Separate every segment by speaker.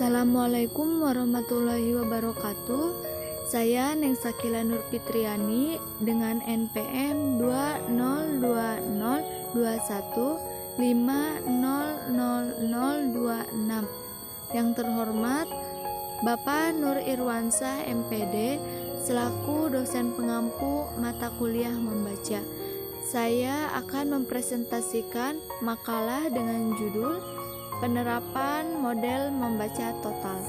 Speaker 1: Assalamualaikum warahmatullahi wabarakatuh. Saya Neng Sakila Nur Fitriani dengan NPM 20021500026. Yang terhormat Bapak Nur Irwansyah MPD selaku dosen pengampu mata kuliah membaca. Saya akan mempresentasikan makalah dengan judul Penerapan Model Membaca Total.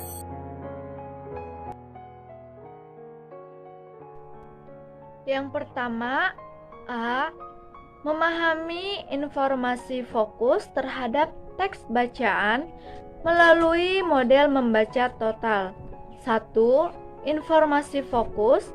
Speaker 1: Yang pertama, A. Memahami informasi fokus terhadap teks bacaan melalui model membaca total. 1. Informasi fokus.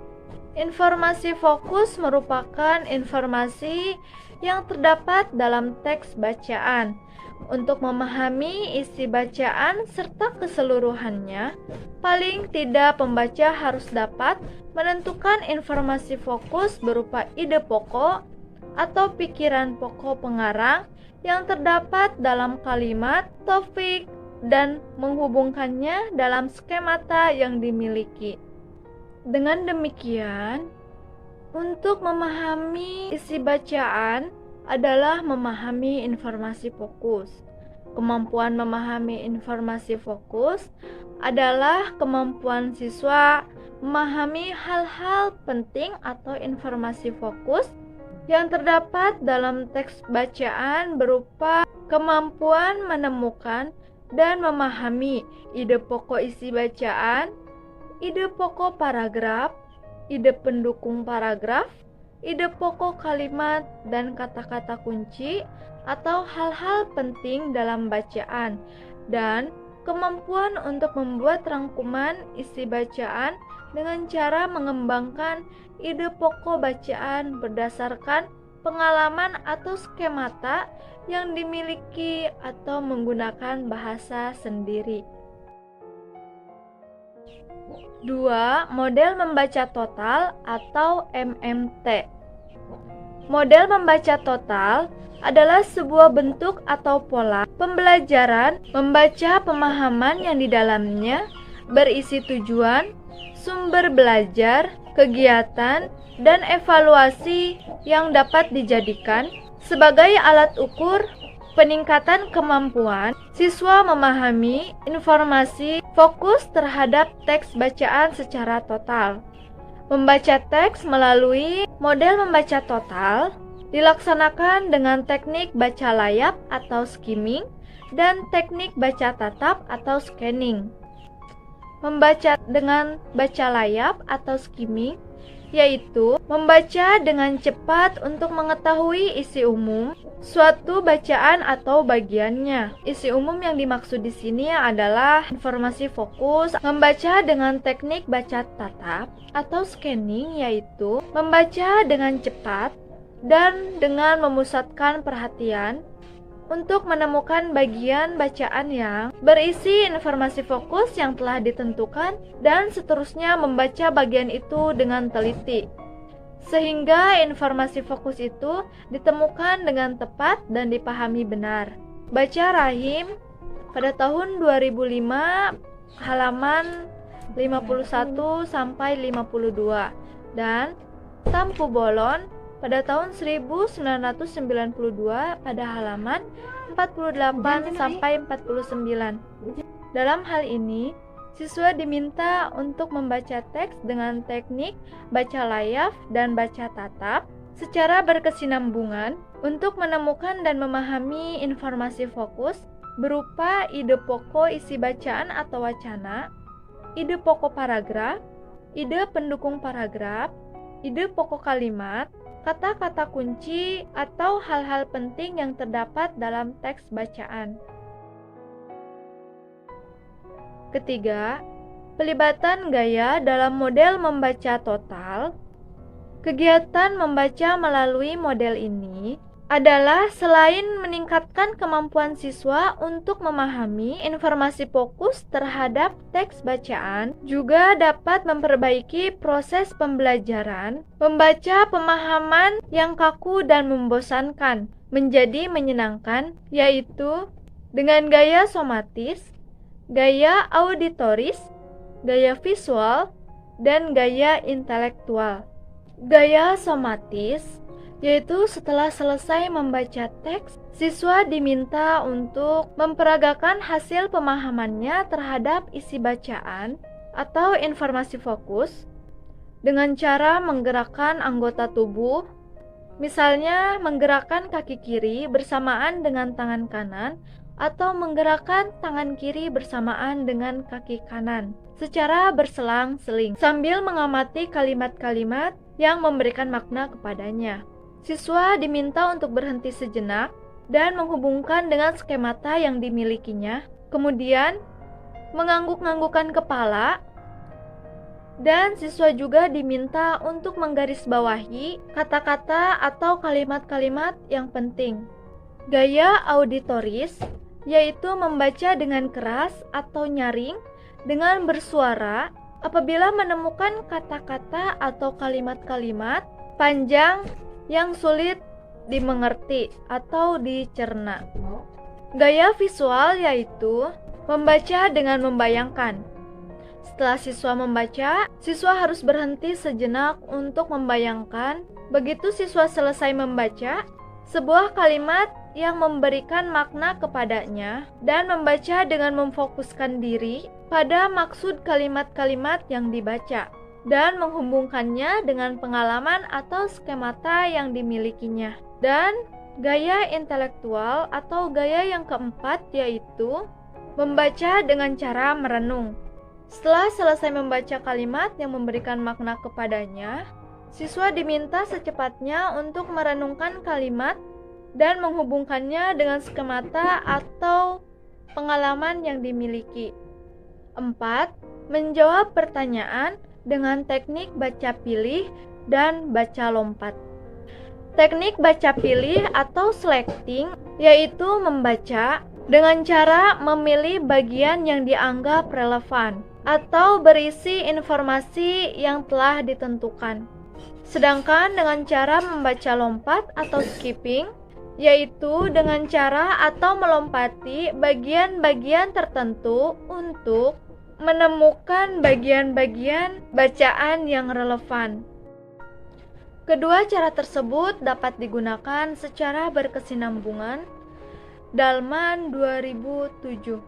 Speaker 1: Informasi fokus merupakan informasi yang terdapat dalam teks bacaan. Untuk memahami isi bacaan serta keseluruhannya, paling tidak pembaca harus dapat menentukan informasi fokus berupa ide pokok atau pikiran pokok pengarang yang terdapat dalam kalimat, topik, dan menghubungkannya dalam skemata yang dimiliki. Dengan demikian, untuk memahami isi bacaan adalah memahami informasi fokus. Kemampuan memahami informasi fokus adalah kemampuan siswa memahami hal-hal penting atau informasi fokus yang terdapat dalam teks bacaan berupa kemampuan menemukan dan memahami ide pokok isi bacaan, ide pokok paragraf, ide pendukung paragraf, ide pokok kalimat dan kata-kata kunci atau hal-hal penting dalam bacaan, dan kemampuan untuk membuat rangkuman isi bacaan dengan cara mengembangkan ide pokok bacaan berdasarkan pengalaman atau skemata yang dimiliki atau menggunakan bahasa sendiri. 2. Model membaca total atau MMT. Model membaca total adalah sebuah bentuk atau pola pembelajaran membaca pemahaman yang di dalamnya berisi tujuan, sumber belajar, kegiatan, dan evaluasi yang dapat dijadikan sebagai alat ukur peningkatan kemampuan siswa memahami informasi fokus terhadap teks bacaan secara total. Membaca teks melalui model membaca total dilaksanakan dengan teknik baca layap atau skimming dan teknik baca tatap atau scanning. Membaca dengan baca layap atau skimming yaitu membaca dengan cepat untuk mengetahui isi umum suatu bacaan atau bagiannya. Isi umum yang dimaksud di sini adalah informasi fokus. Membaca dengan teknik baca tatap atau scanning yaitu membaca dengan cepat dan dengan memusatkan perhatian untuk menemukan bagian bacaan yang berisi informasi fokus yang telah ditentukan dan seterusnya membaca bagian itu dengan teliti sehingga informasi fokus itu ditemukan dengan tepat dan dipahami benar. Baca Rahim pada tahun 2005 halaman 51 sampai 52 dan Tampu Bolon pada tahun 1992 pada halaman 48 sampai 49. Dalam hal ini, siswa diminta untuk membaca teks dengan teknik baca layap dan baca tatap secara berkesinambungan untuk menemukan dan memahami informasi fokus berupa ide pokok isi bacaan atau wacana, ide pokok paragraf, ide pendukung paragraf, ide pokok kalimat, kata-kata kunci, atau hal-hal penting yang terdapat dalam teks bacaan. Ketiga, pelibatan gaya dalam model membaca total. Kegiatan membaca melalui model ini adalah selain meningkatkan kemampuan siswa untuk memahami informasi fokus terhadap teks bacaan, juga dapat memperbaiki proses pembelajaran, membaca pemahaman yang kaku dan membosankan menjadi menyenangkan, yaitu dengan gaya somatis, gaya auditoris, gaya visual, dan gaya intelektual. Gaya somatis, yaitu setelah selesai membaca teks, siswa diminta untuk memperagakan hasil pemahamannya terhadap isi bacaan atau informasi fokus dengan cara menggerakkan anggota tubuh, misalnya menggerakkan kaki kiri bersamaan dengan tangan kanan atau menggerakkan tangan kiri bersamaan dengan kaki kanan secara berselang-seling sambil mengamati kalimat-kalimat yang memberikan makna kepadanya. Siswa diminta untuk berhenti sejenak dan menghubungkan dengan skemata yang dimilikinya, kemudian mengangguk-anggukkan kepala, dan siswa juga diminta untuk menggarisbawahi kata-kata atau kalimat-kalimat yang penting. Gaya auditoris, yaitu membaca dengan keras atau nyaring dengan bersuara apabila menemukan kata-kata atau kalimat-kalimat panjang yang sulit dimengerti atau dicerna. Gaya visual yaitu membaca dengan membayangkan. Setelah siswa membaca, siswa harus berhenti sejenak untuk membayangkan. Begitu siswa selesai membaca sebuah kalimat yang memberikan makna kepadanya dan membaca dengan memfokuskan diri pada maksud kalimat-kalimat yang dibaca dan menghubungkannya dengan pengalaman atau skemata yang dimilikinya. Dan gaya intelektual atau gaya yang keempat yaitu membaca dengan cara merenung. Setelah selesai membaca kalimat yang memberikan makna kepadanya, siswa diminta secepatnya untuk merenungkan kalimat dan menghubungkannya dengan skemata atau pengalaman yang dimiliki. 4. Menjawab pertanyaan dengan teknik baca pilih dan baca lompat. Teknik baca pilih atau selecting yaitu membaca dengan cara memilih bagian yang dianggap relevan atau berisi informasi yang telah ditentukan. Sedangkan dengan cara membaca lompat atau skipping yaitu dengan cara atau melompati bagian-bagian tertentu untuk menemukan bagian-bagian bacaan yang relevan. Kedua cara tersebut dapat digunakan secara berkesinambungan. Dalman 2007.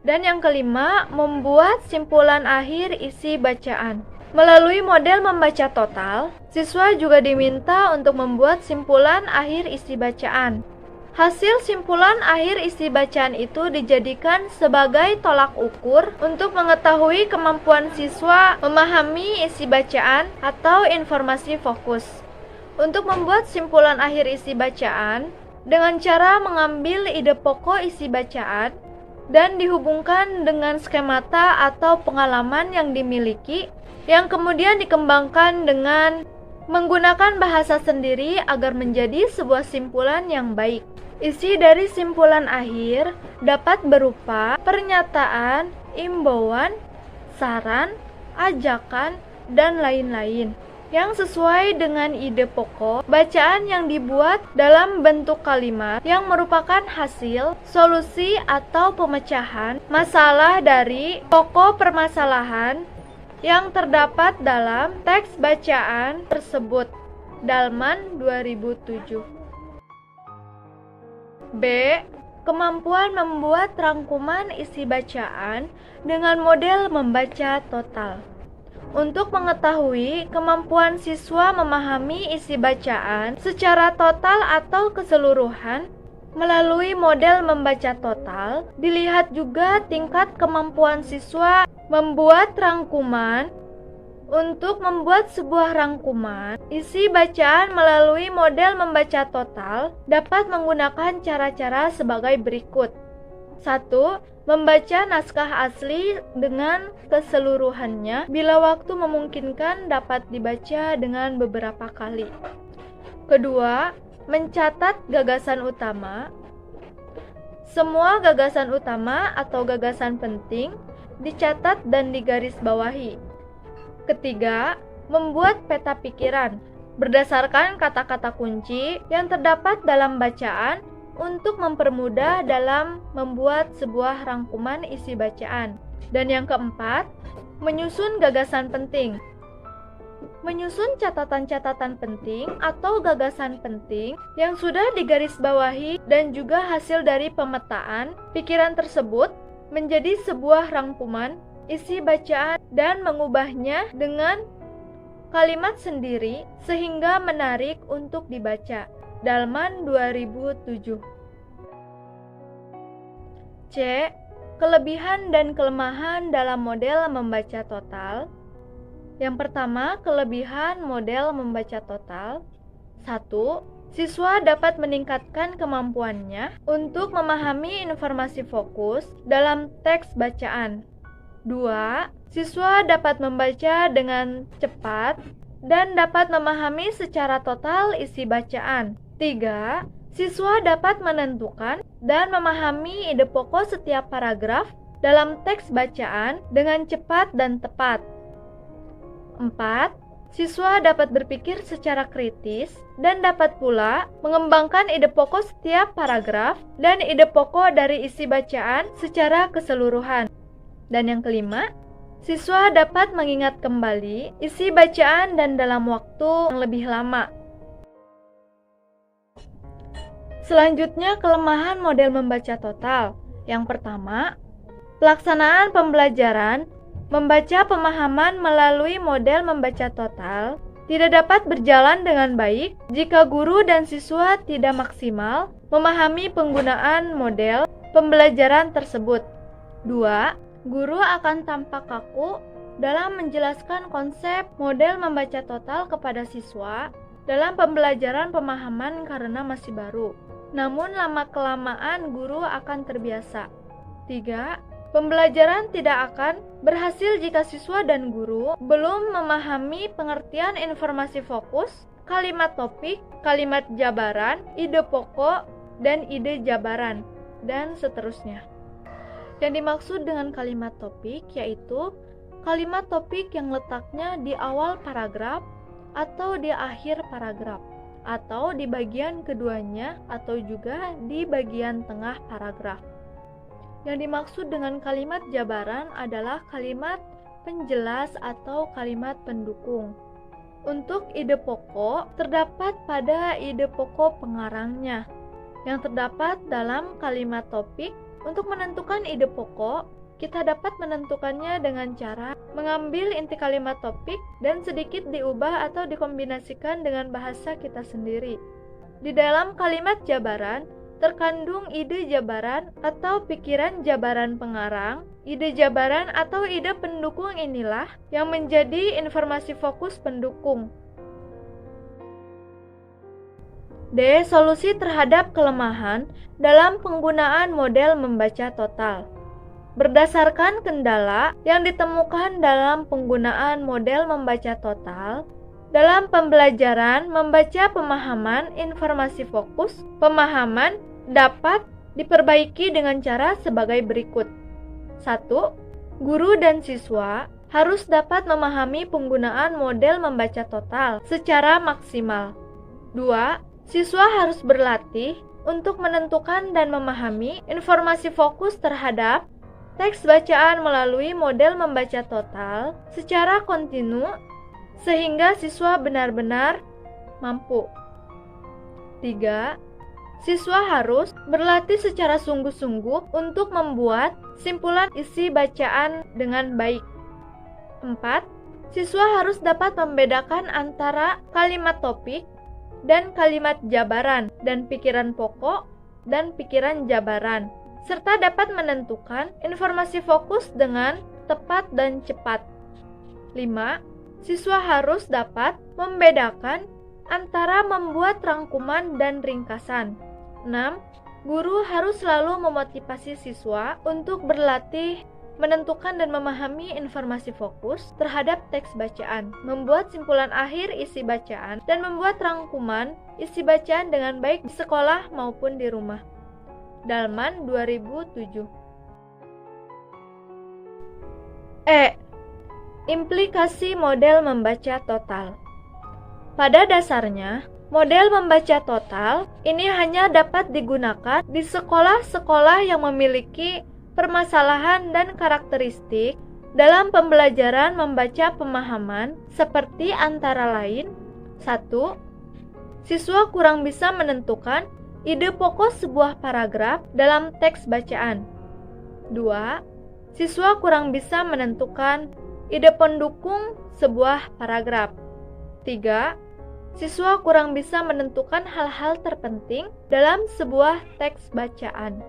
Speaker 1: Dan yang kelima, membuat simpulan akhir isi bacaan. Melalui model membaca total, siswa juga diminta untuk membuat simpulan akhir isi bacaan. Hasil simpulan akhir isi bacaan itu dijadikan sebagai tolak ukur untuk mengetahui kemampuan siswa memahami isi bacaan atau informasi fokus. Untuk membuat simpulan akhir isi bacaan, dengan cara mengambil ide pokok isi bacaan dan dihubungkan dengan skemata atau pengalaman yang dimiliki, yang kemudian dikembangkan dengan menggunakan bahasa sendiri agar menjadi sebuah simpulan yang baik. Isi dari simpulan akhir dapat berupa pernyataan, imbauan, saran, ajakan, dan lain-lain yang sesuai dengan ide pokok bacaan yang dibuat dalam bentuk kalimat yang merupakan hasil, solusi, atau pemecahan masalah dari pokok permasalahan yang terdapat dalam teks bacaan tersebut. Dalman 2007. B. Kemampuan membuat rangkuman isi bacaan dengan model membaca total. Untuk mengetahui kemampuan siswa memahami isi bacaan secara total atau keseluruhan, melalui model membaca total, dilihat juga tingkat kemampuan siswa membuat rangkuman. Untuk membuat sebuah rangkuman isi bacaan melalui model membaca total dapat menggunakan cara-cara sebagai berikut. 1. Membaca naskah asli dengan keseluruhannya bila waktu memungkinkan dapat dibaca dengan beberapa kali. Kedua, mencatat gagasan utama. Semua gagasan utama atau gagasan penting dicatat dan digarisbawahi. Ketiga, membuat peta pikiran berdasarkan kata-kata kunci yang terdapat dalam bacaan untuk mempermudah dalam membuat sebuah rangkuman isi bacaan. Dan yang keempat, menyusun gagasan penting. Menyusun catatan-catatan penting atau gagasan penting yang sudah digarisbawahi dan juga hasil dari pemetaan pikiran tersebut menjadi sebuah rangkuman isi bacaan dan mengubahnya dengan kalimat sendiri sehingga menarik untuk dibaca. Dalman 2007. C. Kelebihan dan kelemahan dalam model membaca total. Yang pertama, kelebihan model membaca total. 1. Siswa dapat meningkatkan kemampuannya untuk memahami informasi fokus dalam teks bacaan. 2. Siswa dapat membaca dengan cepat dan dapat memahami secara total isi bacaan. 3. Siswa dapat menentukan dan memahami ide pokok setiap paragraf dalam teks bacaan dengan cepat dan tepat. 4. Siswa dapat berpikir secara kritis dan dapat pula mengembangkan ide pokok setiap paragraf dan ide pokok dari isi bacaan secara keseluruhan. Dan yang kelima, siswa dapat mengingat kembali isi bacaan dan dalam waktu yang lebih lama. Selanjutnya, kelemahan model membaca total. Yang pertama, pelaksanaan pembelajaran membaca pemahaman melalui model membaca total tidak dapat berjalan dengan baik jika guru dan siswa tidak maksimal memahami penggunaan model pembelajaran tersebut. 2. Guru akan tampak kaku dalam menjelaskan konsep model membaca total kepada siswa dalam pembelajaran pemahaman karena masih baru. Namun lama-kelamaan guru akan terbiasa. 3. Pembelajaran tidak akan berhasil jika siswa dan guru belum memahami pengertian informasi fokus, kalimat topik, kalimat jabaran, ide pokok, dan ide jabaran, dan seterusnya. Yang dimaksud dengan kalimat topik yaitu kalimat topik yang letaknya di awal paragraf atau di akhir paragraf, atau di bagian keduanya atau juga di bagian tengah paragraf. Yang dimaksud dengan kalimat jabaran adalah kalimat penjelas atau kalimat pendukung. Untuk ide pokok terdapat pada ide pokok pengarangnya yang terdapat dalam kalimat topik. Untuk menentukan ide pokok, kita dapat menentukannya dengan cara mengambil inti kalimat topik dan sedikit diubah atau dikombinasikan dengan bahasa kita sendiri. Di dalam kalimat jabaran, terkandung ide jabaran atau pikiran jabaran pengarang. Ide jabaran atau ide pendukung inilah yang menjadi informasi fokus pendukung. D. Solusi terhadap kelemahan dalam penggunaan model membaca total. Berdasarkan kendala yang ditemukan dalam penggunaan model membaca total, dalam pembelajaran membaca pemahaman informasi fokus, pemahaman dapat diperbaiki dengan cara sebagai berikut. 1. Guru dan siswa harus dapat memahami penggunaan model membaca total secara maksimal. 2. Siswa harus berlatih untuk menentukan dan memahami informasi fokus terhadap teks bacaan melalui model membaca total secara kontinu sehingga siswa benar-benar mampu. 3. Siswa harus berlatih secara sungguh-sungguh untuk membuat simpulan isi bacaan dengan baik. 4. Siswa harus dapat membedakan antara kalimat topik dan kalimat jabaran dan pikiran pokok dan pikiran jabaran, serta dapat menentukan informasi fokus dengan tepat dan cepat. 5. Siswa harus dapat membedakan antara membuat rangkuman dan ringkasan. 6. Guru harus selalu memotivasi siswa untuk berlatih menentukan dan memahami informasi fokus terhadap teks bacaan, membuat simpulan akhir isi bacaan, dan membuat rangkuman isi bacaan dengan baik di sekolah maupun di rumah. Dalman 2007. E. Implikasi model membaca total. Pada dasarnya, Model membaca total ini hanya dapat digunakan di sekolah-sekolah yang memiliki permasalahan dan karakteristik dalam pembelajaran membaca pemahaman seperti antara lain: 1. Siswa kurang bisa menentukan ide pokok sebuah paragraf dalam teks bacaan. 2. Siswa kurang bisa menentukan ide pendukung sebuah paragraf. 3. Siswa kurang bisa menentukan hal-hal terpenting dalam sebuah teks bacaan.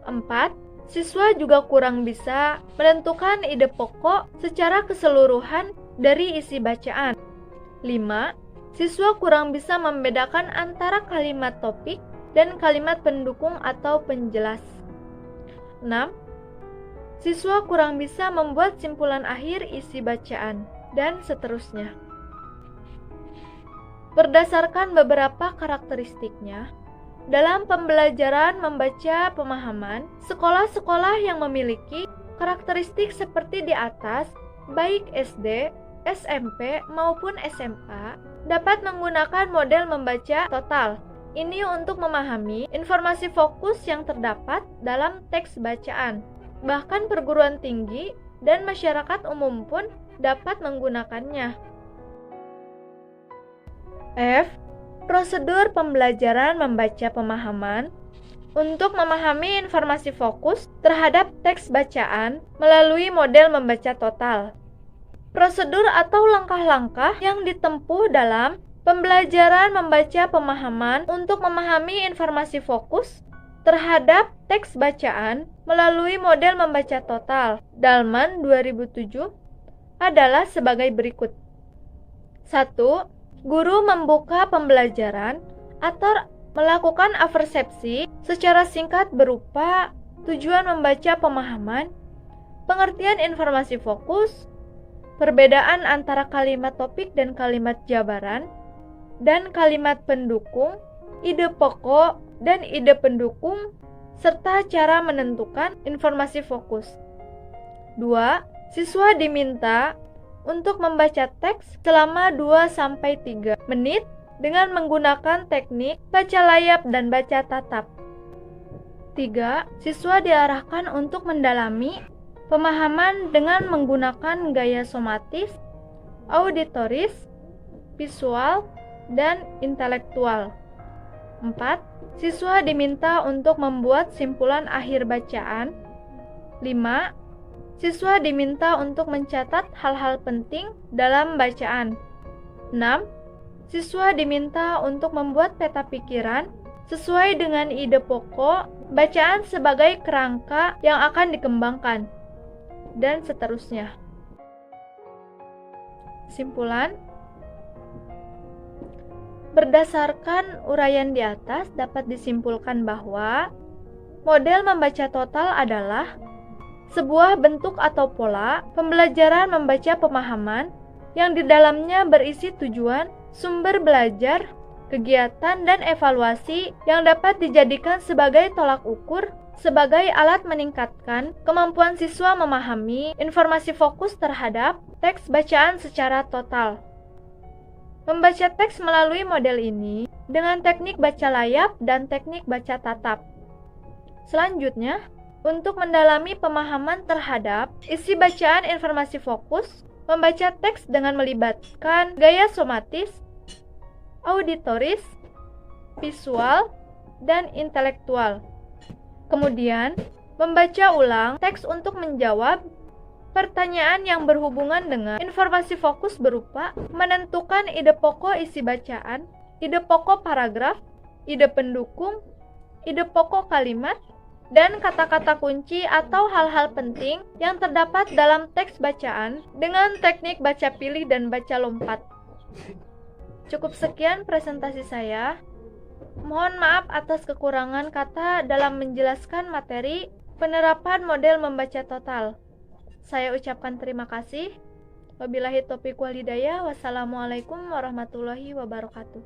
Speaker 1: 4. Siswa juga kurang bisa menentukan ide pokok secara keseluruhan dari isi bacaan. 5. Siswa kurang bisa membedakan antara kalimat topik dan kalimat pendukung atau penjelas. 6. Siswa kurang bisa membuat simpulan akhir isi bacaan, dan seterusnya. Berdasarkan beberapa karakteristiknya, dalam pembelajaran membaca pemahaman, sekolah-sekolah yang memiliki karakteristik seperti di atas, baik SD, SMP, maupun SMA, dapat menggunakan model membaca total. Ini untuk memahami informasi fokus yang terdapat dalam teks bacaan. Bahkan perguruan tinggi dan masyarakat umum pun dapat menggunakannya. F. Prosedur pembelajaran membaca pemahaman untuk memahami informasi fokus terhadap teks bacaan melalui model membaca total. Prosedur atau langkah-langkah yang ditempuh dalam pembelajaran membaca pemahaman untuk memahami informasi fokus terhadap teks bacaan melalui model membaca total Dalman 2007 adalah sebagai berikut. 1. Guru membuka pembelajaran atau melakukan apersepsi secara singkat berupa tujuan membaca pemahaman, pengertian informasi fokus, perbedaan antara kalimat topik dan kalimat jabaran, dan kalimat pendukung, ide pokok, dan ide pendukung, serta cara menentukan informasi fokus. 2. Siswa diminta untuk membaca teks selama 2-3 menit dengan menggunakan teknik baca layap dan baca tatap. 3. Siswa diarahkan untuk mendalami pemahaman dengan menggunakan gaya somatis, auditoris, visual, dan intelektual. 4. Siswa diminta untuk membuat simpulan akhir bacaan. 5. Siswa diminta untuk mencatat hal-hal penting dalam bacaan. 6. Siswa diminta untuk membuat peta pikiran sesuai dengan ide pokok bacaan sebagai kerangka yang akan dikembangkan, dan seterusnya. Simpulan. Berdasarkan uraian di atas dapat disimpulkan bahwa model membaca total adalah sebuah bentuk atau pola pembelajaran membaca pemahaman yang di dalamnya berisi tujuan, sumber belajar, kegiatan, dan evaluasi yang dapat dijadikan sebagai tolak ukur sebagai alat meningkatkan kemampuan siswa memahami informasi fokus terhadap teks bacaan secara total. Membaca teks melalui model ini dengan teknik baca layap dan teknik baca tatap. Selanjutnya, untuk mendalami pemahaman terhadap isi bacaan informasi fokus, membaca teks dengan melibatkan gaya somatis, auditoris, visual, dan intelektual. Kemudian, membaca ulang teks untuk menjawab pertanyaan yang berhubungan dengan informasi fokus berupa menentukan ide pokok isi bacaan, ide pokok paragraf, ide pendukung, ide pokok kalimat, dan kata-kata kunci atau hal-hal penting yang terdapat dalam teks bacaan dengan teknik baca pilih dan baca lompat. Cukup sekian presentasi saya. Mohon maaf atas kekurangan kata dalam menjelaskan materi penerapan model membaca total. Saya ucapkan terima kasih. Wabillahi taufiq wal hidayah. Wassalamualaikum warahmatullahi wabarakatuh.